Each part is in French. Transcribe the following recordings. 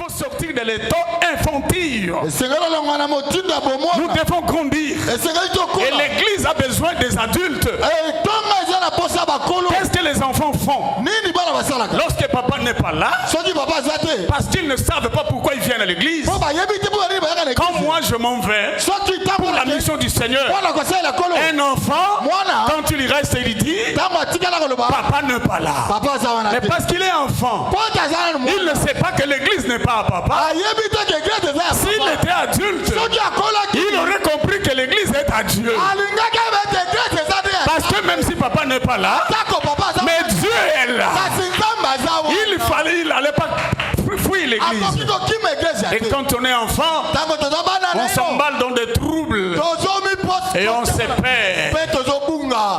faut sortir de l'état infantile. Nous devons grandir. Et l'église a besoin des adultes. Qu'est-ce que les enfants font lorsque papa n'est pas là? Parce qu'ils ne savent pas pourquoi ils viennent à l'église. Quand moi je m'en vais pour la mission du Seigneur, un enfant, quand il reste, il dit papa n'est pas là. Mais parce qu'il est enfant, il ne sait pas que l'église n'est pas à papa. S'il était adulte, il aurait compris que l'église est à Dieu. Parce que même si papa n'est pas là, mais Dieu est là. Il allait pas fuir l'église. Et quand on est enfant, on s'emballe dans des troubles et on se perd.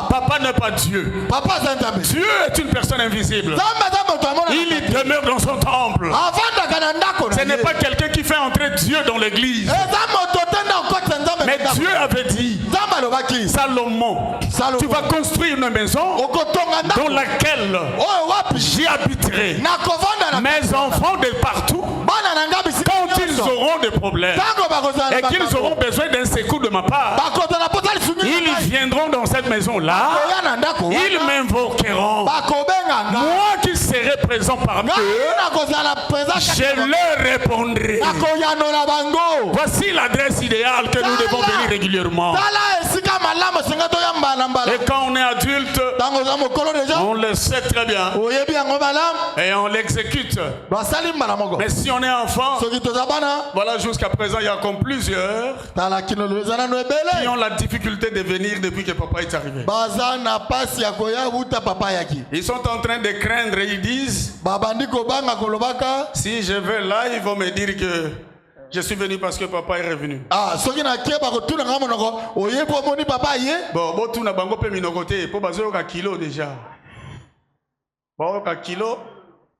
Papa n'est pas Dieu. Dieu est une personne invisible. Il demeure dans son temple. Ce n'est pas quelqu'un qui fait entrer Dieu dans l'église. Mais Dieu avait dit, Salomon, tu vas construire une maison dans laquelle j'y habiterai. Mes enfants de partout, quand ils auront des problèmes et qu'ils auront besoin d'un secours de ma part, ils viendront dans cette maison-là, ils m'invoqueront. Moi qui serai présent parmi eux, je leur répondrai. Voici l'adresse idéale que nous devons venir régulièrement. Et quand on est adulte, on le sait très bien et on l'exécute. Mais si on est enfant, voilà, jusqu'à présent il y a comme plusieurs qui ont la difficulté de venir depuis que papa est arrivé. Ils sont en train de craindre, ils disent, si je vais là, ils vont me dire que je suis venu parce que papa est revenu. Bon, bon, tout n'a pas peu minocoté. Pour baser au kilo déjà. Bon, au kilo,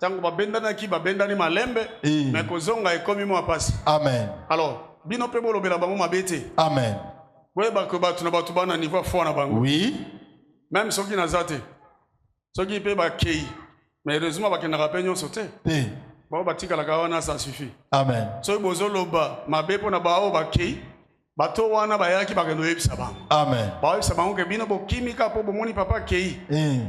tant que babenda qui babenda ni malembe, mais kozonga est comme moi passe. Amen. Alors, bino pe bolo bela bango mabete. Amen. Ouais, bah que bah tu n'as pas tout bana niveau fort na bango. Oui. Même ceux qui n'azate, ceux qui pe ba kei, mais heureusement bah que n'a pas pignon sauté. Bon, bah tika la kawana ça suffit. Amen. Ceux qui bozolo ba mabe pour na ba o ba kei. Bato wana bayaki bakendo yebisa bango. Amen. Ba yebisa bango ke bino bo kimika po bo moni papa kei.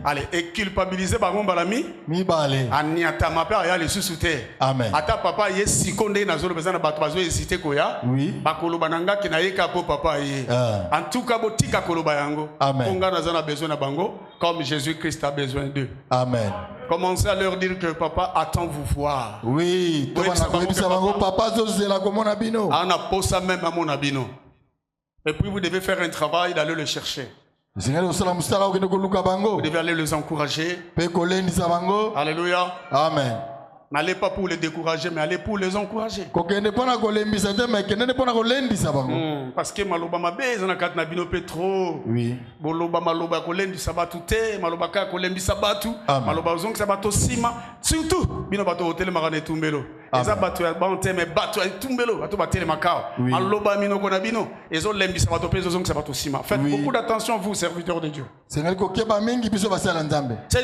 Allez, et culpabiliser bango balami. Mi balé. Aniata mapa ya le susute. Amen. Ata papa ye sikonde na zolo bezana bato bazo hésiter koya. Oui. Bakolo bananga ke na yeka po papa ye. En tout cas botika koloba yango. Amen. Onga na zana besoin na bango comme Jésus-Christ a besoin d'eux. Amen. Commencez à leur dire que papa attend vous voir. Oui. Papa zozela comme abino. Ana posa même à mon abino. Et puis vous devez faire un travail d'aller le chercher. Vous devez aller les encourager. Alléluia. Amen. N'allez pas pour les décourager, mais allez pour les encourager. Parce que maloba mabe zana kat na bino petro. Oui. Boloba maloba kolendi sabatu te, maloba ka kolendi sabatu, maloba zonk sabato sima, surtout bino bato hotel marane tumbelo. Eza bato ya bante me bato ya tumbelo, bato batele makao. Maloba mino kona bino, ezo lembi sabato peso zonk sabato sima. Faites beaucoup d'attention vous serviteurs de Dieu. Ces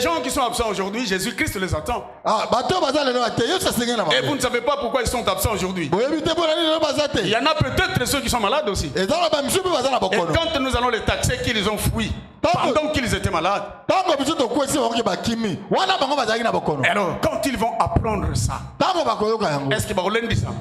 gens qui sont absents aujourd'hui, Jésus-Christ les attend. Et vous ne savez pas pourquoi ils sont absents aujourd'hui. Il y en a peut-être ceux qui sont malades aussi. Et quand nous allons les taxer qu'ils ont fui pendant qu'ils étaient malades. Alors quand ils vont apprendre ça, est-ce qu'ils vont dire ça?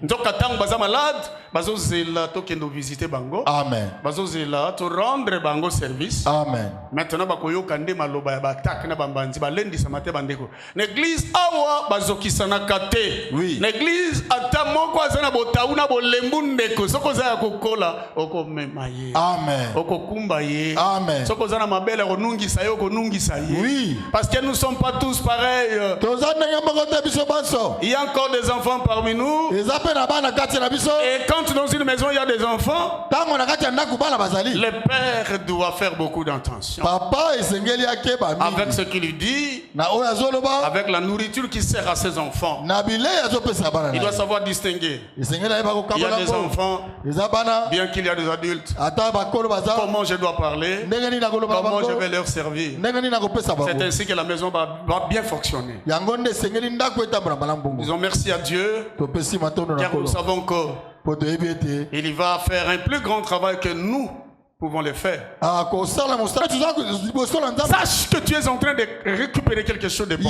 Donc quand baza malade, bazo zela to kendo visiter bango. Amen. Bazo zela to rendre bango service. Amen. Maintenant bakoyo kande maloba ya batak na bambanzi balendi samate bandeko. L'église awa bazo kisana kate. Oui. L'église atamoko azana botauna bolembu ndeko soko za kokola oko memaye. Amen. Oko kumba ye. Amen. Soko zana mabele konungi sayo konungi saye. Oui. Parce que nous sommes pas tous pareils. Il y a encore des enfants parmi nous. Et quand dans une maison il y a des enfants, le père doit faire beaucoup d'attention avec ce qu'il lui dit, avec la nourriture qui sert à ses enfants. Il doit savoir distinguer. Il y a des enfants, bien qu'il y a des adultes. Comment je dois parler, comment je vais leur servir. C'est ainsi que la maison va bien fonctionner. Disons merci à Dieu, car nous savons qu'il va faire un plus grand travail que nous pouvons le faire. Sache que tu es en train de récupérer quelque chose de bon.